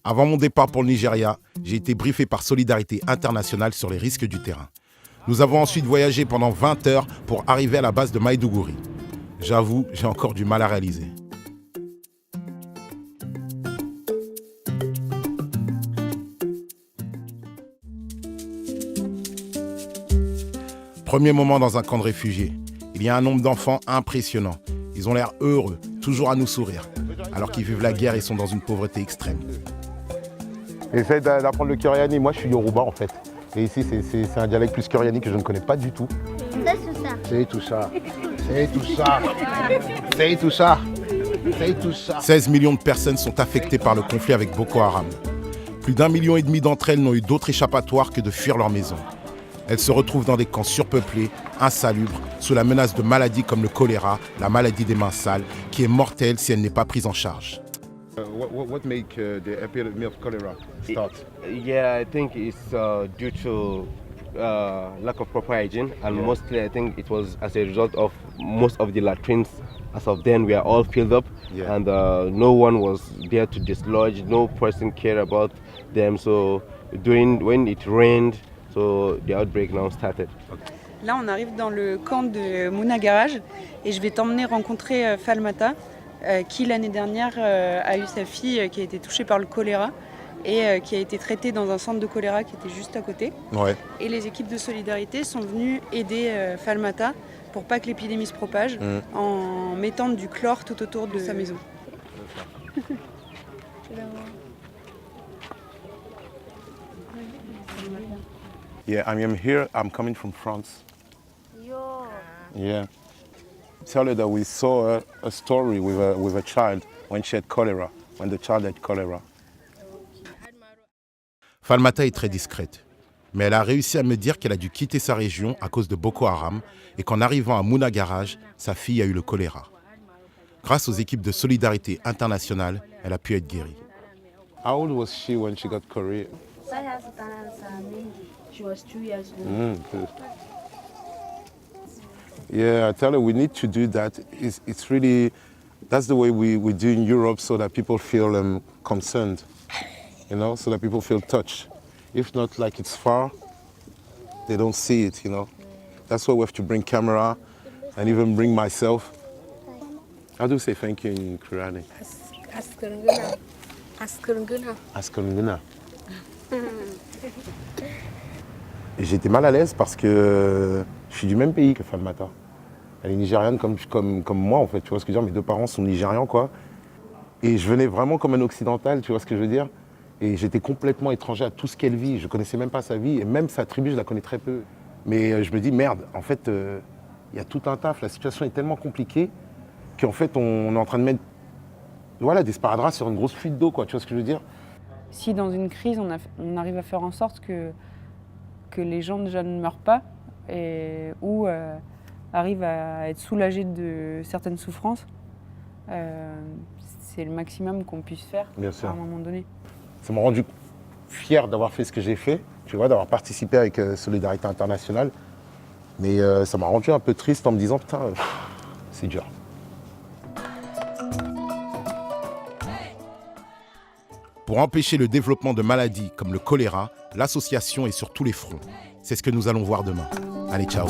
Avant mon départ pour le Nigeria, j'ai été briefé par Solidarité Internationale sur les risques du terrain. Nous avons ensuite voyagé pendant 20 heures pour arriver à la base de Maïdougouri. J'avoue, j'ai encore du mal à réaliser. Premier moment dans un camp de réfugiés. Il y a un nombre d'enfants impressionnant. Ils ont l'air heureux, toujours à nous sourire, alors qu'ils vivent la guerre et sont dans une pauvreté extrême. J'essaie d'apprendre le Koreani. Moi, je suis Yoruba en fait. Et ici, c'est un dialecte plus Koreani que je ne connais pas du tout. C'est tout ça. C'est tout ça. C'est tout ça. C'est tout ça. 16 millions de personnes sont affectées par le conflit avec Boko Haram. Plus d'1,5 million d'entre elles n'ont eu d'autre échappatoire que de fuir leur maison. Elles se retrouvent dans des camps surpeuplés, insalubres, sous la menace de maladies comme le choléra, la maladie des mains sales, qui est mortelle si elle n'est pas prise en charge. What make the epidemic of cholera start? Yeah, I think it's due to lack of proper hygiene, and mostly I think it was as a result of most of the latrines. As of then, we are all filled up, and no one was there to dislodge. No person cared about them. So when it rained, so the outbreak now started. Là, on arrive dans le camp de Mouna Garage et je vais t'emmener rencontrer Falmata, qui l'année dernière a eu sa fille qui a été touchée par le choléra et qui a été traitée dans un centre de choléra qui était juste à côté. Ouais. Et les équipes de solidarité sont venues aider Falmata pour pas que l'épidémie se propage en mettant du chlore tout autour de sa maison. Yeah, I am here. I'm coming from France. Yeah. Tell her that we saw a story with a child when she had cholera, when the child had cholera. Falmata est très discrète, mais elle a réussi à me dire qu'elle a dû quitter sa région à cause de Boko Haram et qu'en arrivant à Mouna Garage, sa fille a eu le choléra. Grâce aux équipes de Solidarité Internationale, elle a pu être guérie. How old was she when she got cholera? She was 2 years old. Good. Yeah, I tell her we need to do that. It's really, that's the way we do in Europe so that people feel concerned, you know, so that people feel touched. If not, like it's far, they don't see it, you know. That's why we have to bring camera and even bring myself. How do you say thank you in Kurani? Askurunguna. Askurunguna. Askurunguna. Et j'étais mal à l'aise parce que je suis du même pays que Falmata. Elle est nigériane comme moi en fait, tu vois ce que je veux dire, mes deux parents sont nigérians quoi. Et je venais vraiment comme un occidental, tu vois ce que je veux dire. Et j'étais complètement étranger à tout ce qu'elle vit, je connaissais même pas sa vie et même sa tribu je la connais très peu. Mais je me dis merde, en fait il y a tout un taf, la situation est tellement compliquée qu'en fait on est en train de mettre des sparadraps sur une grosse fuite d'eau quoi, tu vois ce que je veux dire. Si dans une crise on arrive à faire en sorte que les gens déjà ne meurent pas ou arrivent à être soulagés de certaines souffrances, c'est le maximum qu'on puisse faire à un moment donné. Ça m'a rendu fier d'avoir fait ce que j'ai fait, tu vois, d'avoir participé avec Solidarité Internationale. Mais ça m'a rendu un peu triste en me disant putain, c'est dur. Pour empêcher le développement de maladies comme le choléra, l'association est sur tous les fronts. C'est ce que nous allons voir demain. Allez, ciao.